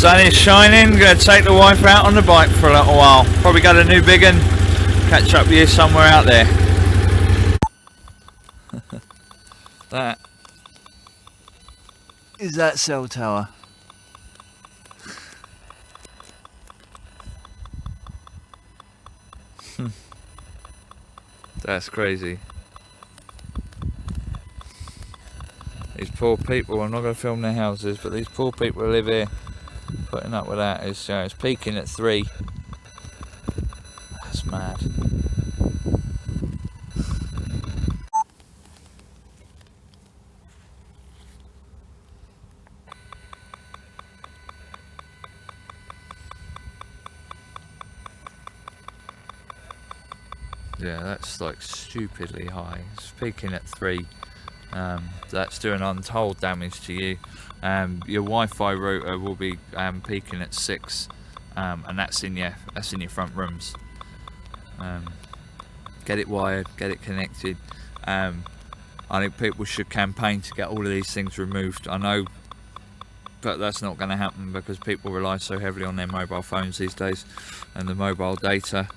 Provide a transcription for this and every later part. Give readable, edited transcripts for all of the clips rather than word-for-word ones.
Sun is shining, going to take the wife out on the bike for a little while. Probably got a new big one, catch up with you somewhere out there. That is that cell tower. That's crazy. These poor people, I'm not going to film their houses, but these poor people who live here putting up with that. It's peaking at 3. That's mad. Yeah, that's like stupidly high. It's peaking at 3. That's doing untold damage to you. Your Wi-Fi router will be peaking at 6, and that's in your front rooms. Get it wired, get it connected. I think people should campaign to get all of these things removed. I know, but that's not going to happen because people rely so heavily on their mobile phones these days and the mobile data.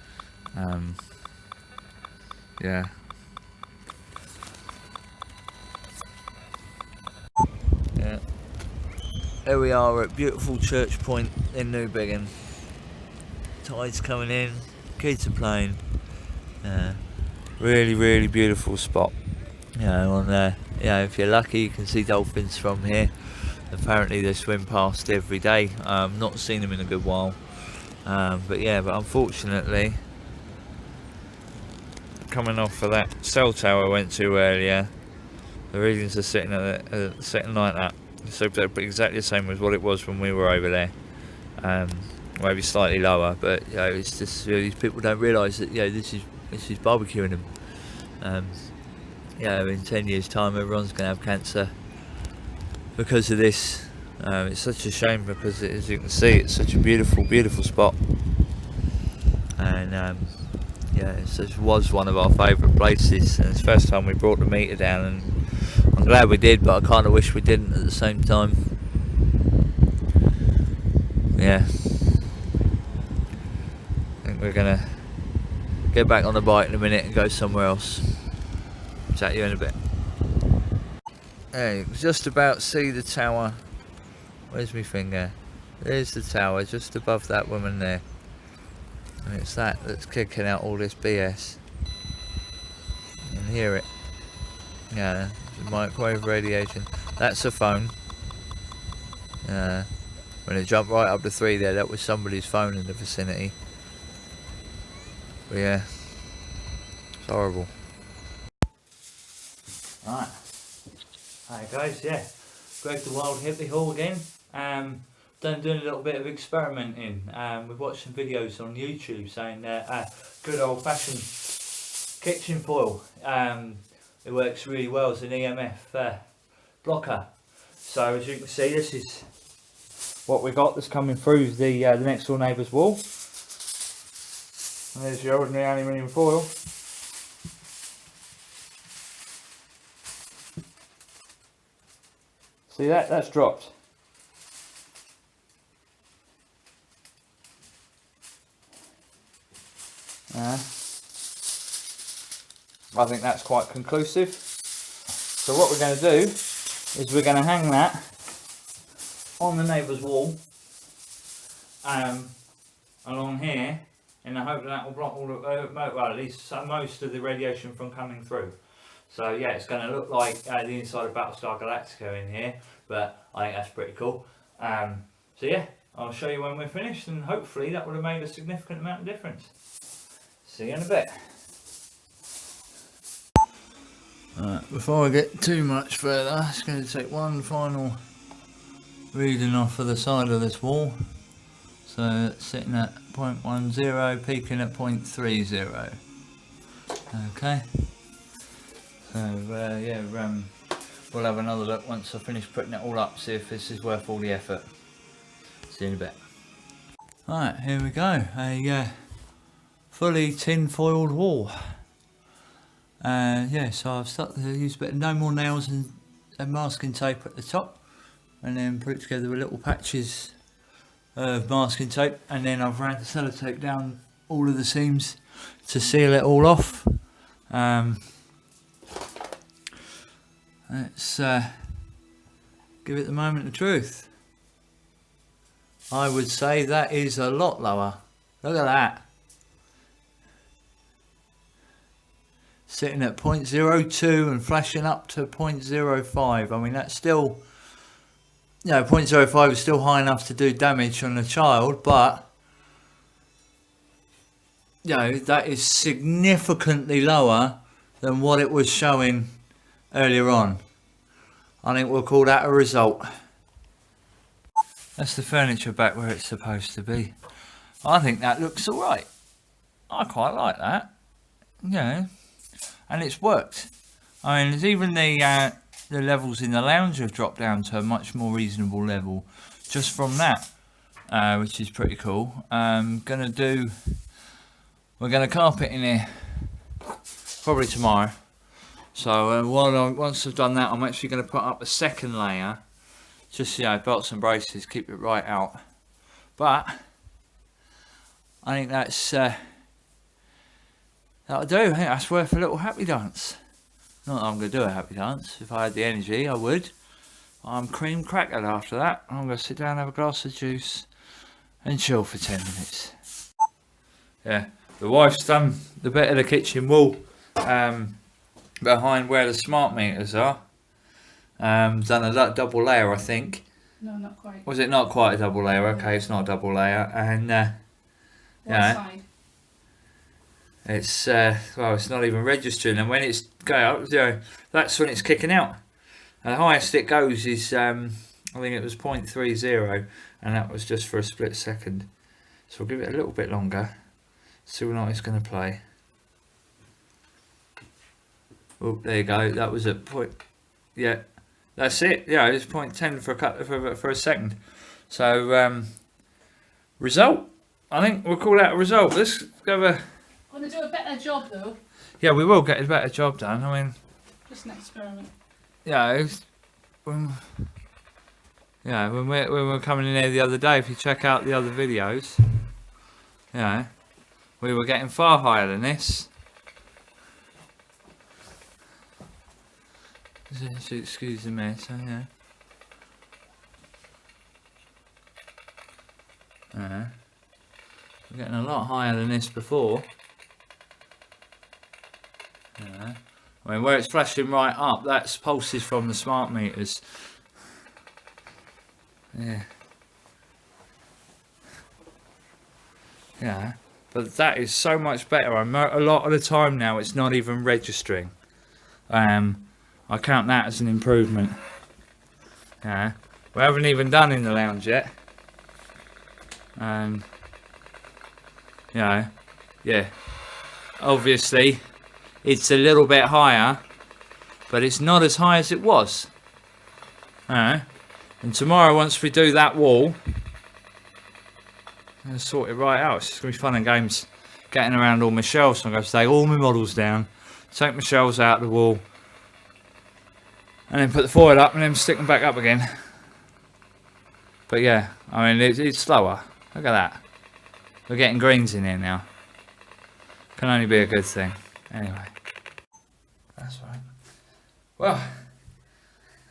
Yeah. Yeah. Here we are at beautiful Church Point in New Biggin. Tide's coming in, kids are playing. Really beautiful spot. You know, if you're lucky you can see dolphins from here. Apparently they swim past every day. Not seen them in a good while. But unfortunately, coming off of that cell tower I went to earlier, the readings are sitting like that. So exactly the same as what it was when we were over there. Maybe slightly lower, but it's just these people don't realise that this is barbecuing them. In 10 years' time, everyone's going to have cancer because of this. It's such a shame because, as you can see, it's such a beautiful spot, and it was one of our favourite places. And it's the first time we brought the meter down, and I'm glad we did, but I kind of wish we didn't at the same time. Yeah. I think we're gonna get back on the bike in a minute and go somewhere else. Chat you in a bit. Hey, just about see the tower. Where's my finger? There's the tower, just above that woman there. And it's that's kicking out all this BS. You can hear it. Yeah, it's microwave radiation. That's a phone. When it jumped right up to 3 there, that was somebody's phone in the vicinity. But yeah, it's horrible. Right. Hi guys, Greg the Wild Hippie Hall again. Doing a little bit of experimenting. We've watched some videos on YouTube saying that good old fashioned kitchen foil. It works really well as an EMF blocker. So as you can see, this is what we got that's coming through the next door neighbour's wall. And there's your ordinary aluminium foil. See that? That's dropped. I think that's quite conclusive. So what we're going to do is we're going to hang that on the neighbour's wall along here, in the hope that will block all the, well, at least most of the radiation from coming through. So yeah, it's going to look like the inside of Battlestar Galactica in here, but I think that's pretty cool. So yeah, I'll show you when we're finished, and hopefully that would have made a significant amount of difference. See you in a bit. Alright, before I get too much further, I'm just going to take one final reading off of the side of this wall. So it's sitting at 0.10, peaking at 0.30. Okay. So we'll have another look once I finish putting it all up, see if this is worth all the effort. See you in a bit. Alright, here we go. A fully tin-foiled wall. So I've started to use a bit of no more nails and masking tape at the top, and then put it together with little patches of masking tape, and then I've ran the sellotape down all of the seams to seal it all off. Let's give it the moment of truth. I would say that is a lot lower. Look at that. Sitting at 0.02 and flashing up to 0.05. I mean, that's still, you know, 0.05 is still high enough to do damage on a child, but, you know, that is significantly lower than what it was showing earlier on. I think we'll call that a result. That's the furniture back where it's supposed to be. I think that looks alright. I quite like that. Yeah. And it's worked. I mean, there's even the levels in the lounge have dropped down to a much more reasonable level just from that, which is pretty cool. We're gonna carpet in here probably tomorrow. So once I've done that, I'm actually going to put up a second layer, just, you know, belts and braces, keep it right out. But I think that's that'll do. I think that's worth a little happy dance. Not that I'm going to do a happy dance. If I had the energy, I would. I'm cream crackered after that. I'm going to sit down, have a glass of juice and chill for 10 minutes. Yeah, the wife's done the bit of the kitchen wall behind where the smart meters are. Done a double layer, I think. No, not quite. Was it not quite a double layer? Okay, it's not a double layer. And yeah, side. it's well, it's not even registering, and when it's going up, you know, that's when it's kicking out. And the highest it goes is I think it was 0.30, and that was just for a split second. So we'll give it a little bit longer, see what it's going to play. Oh, there you go. That was a point. Yeah, that's it. Yeah, it's 0.10 for a second. So result. I think we'll call that a result. Let's go over. I'm going to do a better job though. Yeah, we will get a better job done. I mean, just an experiment. Yeah, when we were coming in there the other day, if you check out the other videos, yeah, we were getting far higher than this. Excuse the mess, yeah. We're getting a lot higher than this before. Yeah. I mean, where it's flashing right up, that's pulses from the smart meters. Yeah. Yeah. But that is so much better. A lot of the time now, it's not even registering. I count that as an improvement. Yeah. We haven't even done in the lounge yet. Yeah. Obviously, it's a little bit higher, but it's not as high as it was. And tomorrow, once we do that wall, I'm going to sort it right out. It's just going to be fun and games getting around all my shelves. So I'm going to take all my models down, take my shelves out of the wall, and then put the foil up and then stick them back up again. But yeah, I mean, it's slower. Look at that. We're getting greens in here now. Can only be a good thing. Anyway. That's right. Well,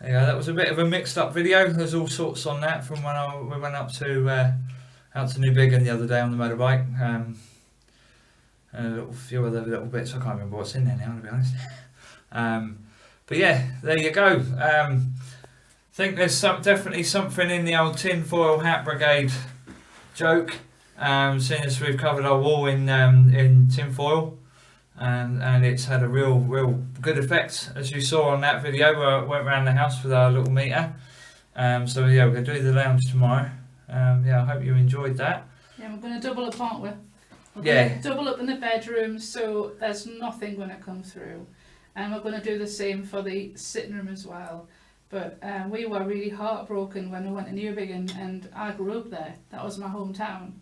there you go. That was a bit of a mixed up video. There's all sorts on that from when we went up to out to New Biggin the other day on the motorbike. And a few other little bits. I can't remember what's in there now, to be honest. But yeah, there you go. I think there's definitely something in the old tinfoil hat brigade joke. Seeing as we've covered our wall in tinfoil, and it's had a real good effect, as you saw on that video where I went around the house with our little meter. So yeah, we're going to do the lounge tomorrow. Yeah, I hope you enjoyed that. Yeah, we're going to double up, aren't we? We're Yeah. going to double up in the bedroom so there's nothing going to come through. And we're going to do the same for the sitting room as well. But we were really heartbroken when we went to New Biggin, and I grew up there. That was my hometown.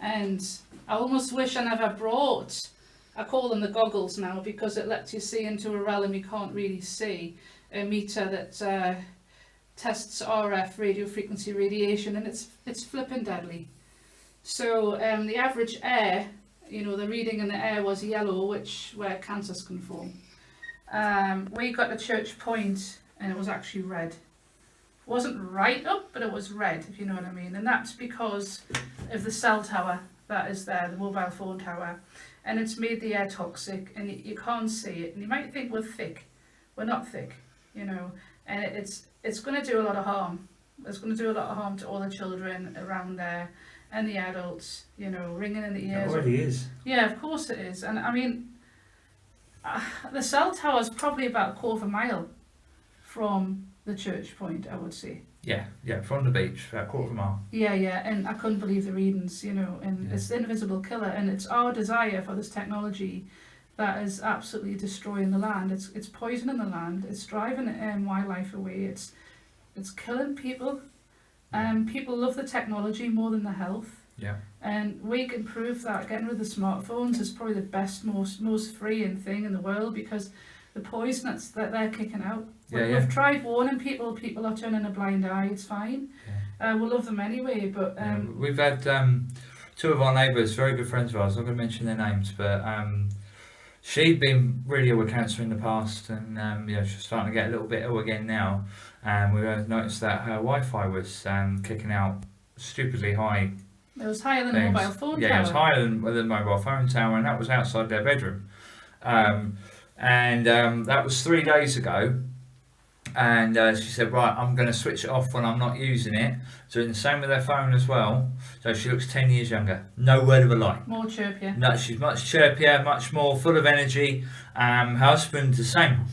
And I almost wish I never brought, I call them the goggles now because it lets you see into a realm you can't really see, a meter that tests RF, radio frequency radiation, and it's flipping deadly. So the average air, you know, the reading in the air was yellow, where cancers can form. We got to Church Point and it was actually red. It wasn't right up, but it was red, if you know what I mean. And that's because of the cell tower that is there, the mobile phone tower. And it's made the air toxic, and you can't see it. And you might think we're thick. We're not thick, you know. And it's going to do a lot of harm. It's going to do a lot of harm to all the children around there and the adults, you know, ringing in the ears. It already is. Yeah, of course it is. And I mean, the cell tower is probably about a quarter of a mile from the Church Point, I would say. Yeah, from the beach, about a quarter of a mile. Yeah, and I couldn't believe the readings, you know, and Yeah. it's the invisible killer, and it's our desire for this technology that is absolutely destroying the land. It's poisoning the land. It's driving wildlife away. It's killing people. People love the technology more than the health. Yeah. And we can prove that getting rid of the smartphones is probably the best, most freeing thing in the world, because the poison that they're kicking out. We've tried warning people. People are turning a blind eye. It's fine. Yeah. We love them anyway, but we've had two of our neighbours, very good friends of ours. I'm not going to mention their names, but she'd been really ill with cancer in the past, and she's starting to get a little bit ill again now. And we noticed that her Wi-Fi was kicking out stupidly high. It was higher than a mobile phone tower. Yeah, it was higher than the mobile phone tower, and that was outside their bedroom. That was 3 days ago. And she said, right, I'm going to switch it off when I'm not using it. Doing the same with her phone as well. So she looks 10 years younger. No word of a lie. More chirpier. No, she's much chirpier, much more full of energy. Her husband's the same.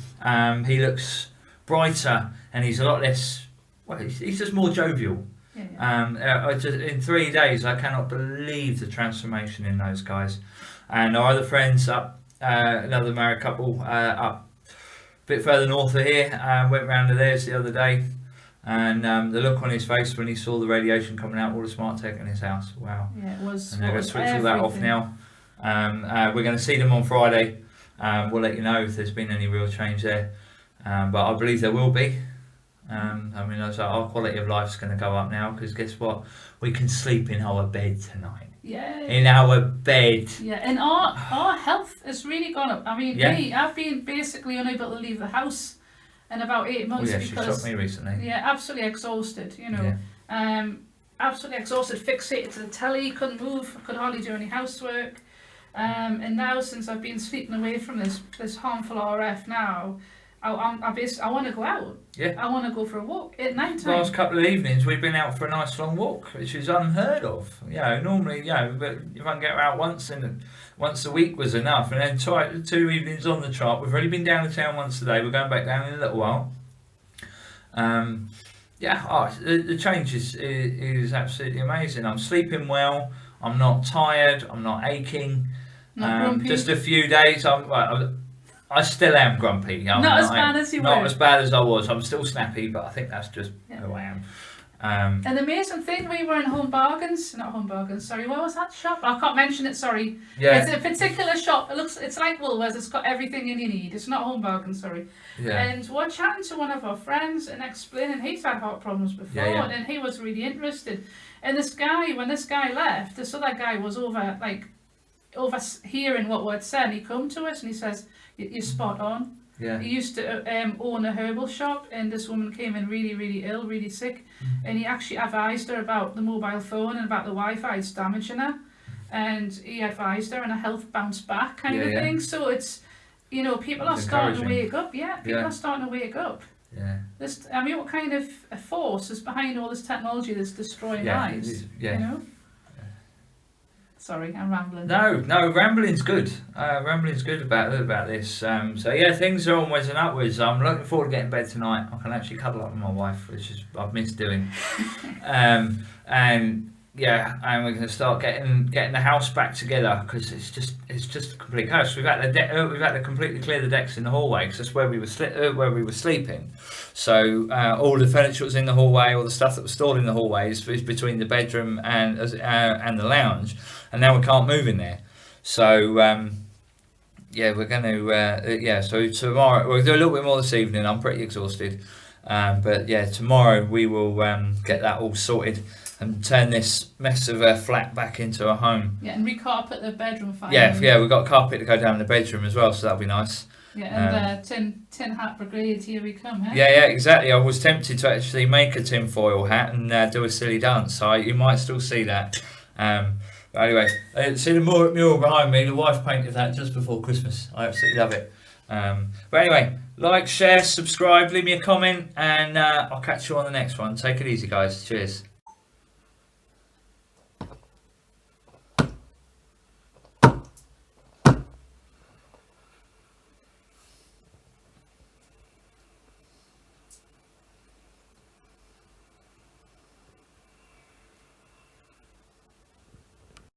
He looks brighter, and he's a lot less, well, he's just more jovial. In 3 days, I cannot believe the transformation in those guys. And our other friends up, another married couple up a bit further north of here, went round to theirs the other day, and the look on his face when he saw the radiation coming out, all the smart tech in his house, wow. Yeah, it was. And they're going to switch all that off now. We're going to see them on Friday. We'll let you know if there's been any real change there, but I believe there will be. Our quality of life is going to go up now, because guess what? We can sleep in our bed tonight. Yeah. In our bed. Yeah, and our health has really gone up. I mean, I've been basically unable to leave the house in about 8 months. She shot me recently. Yeah, absolutely exhausted, you know. Yeah. Absolutely exhausted, fixated to the telly, couldn't move, could hardly do any housework. And now, since I've been sleeping away from this harmful RF now, I want to go out. Yeah. I want to go for a walk at night time. Last couple of evenings we've been out for a nice long walk, which is unheard of. Normally, but if I can get her out once a week was enough. And then 2 evenings on the trot. We've already been down to town once today. We're going back down in a little while. The change is absolutely amazing. I'm sleeping well. I'm not tired. I'm not aching. Not grumpy. Just a few days. I still am grumpy. Not as bad as you were. Not as bad as I was. I'm still snappy, but I think that's just who I am. An amazing thing, we were in Home Bargains, sorry, what was that shop? I can't mention it, sorry. Yeah. It's a particular shop. It's like Woolworths, it's got everything you need. It's not Home Bargains, sorry. Yeah. And we're chatting to one of our friends and explaining he's had heart problems before, and he was really interested. And when this guy left, this other guy was overhearing what we'd said. He come to us and he says, "You're spot on." Yeah. He used to own a herbal shop, and this woman came in really, really ill, really sick, and he actually advised her about the mobile phone and about the Wi-Fi damaging her, and he advised her, and her health bounced back, kind of thing. So it's, people are starting to wake up. Yeah, people are starting to wake up. Yeah. What kind of a force is behind all this technology that's destroying lives? Sorry, I'm rambling. No, rambling's good. Rambling's good about this. Things are onwards and upwards. I'm looking forward to getting in bed tonight. I can actually cuddle up with my wife, which I've missed doing. And we're going to start getting the house back together, because it's just a complete chaos. We've had to completely clear the decks in the hallway, because that's where we were sleeping. So all the furniture was in the hallway, all the stuff that was stored in the hallway is between the bedroom and the lounge, and now we can't move in there. So we're going to so tomorrow we'll do a little bit more this evening. I'm pretty exhausted. But yeah, tomorrow we will get that all sorted and turn this mess of a flat back into a home. Yeah, and recarpet the bedroom finally. Yeah, we've got carpet to go down in the bedroom as well, so that'll be nice. Yeah, and tin hat brigade, here we come, huh? Yeah, exactly. I was tempted to actually make a tinfoil hat and do a silly dance, so you might still see that. But anyway, see the mural behind me, the wife painted that just before Christmas. I absolutely love it. But anyway, like, share, subscribe, leave me a comment, and I'll catch you on the next one. Take it easy, guys. Cheers.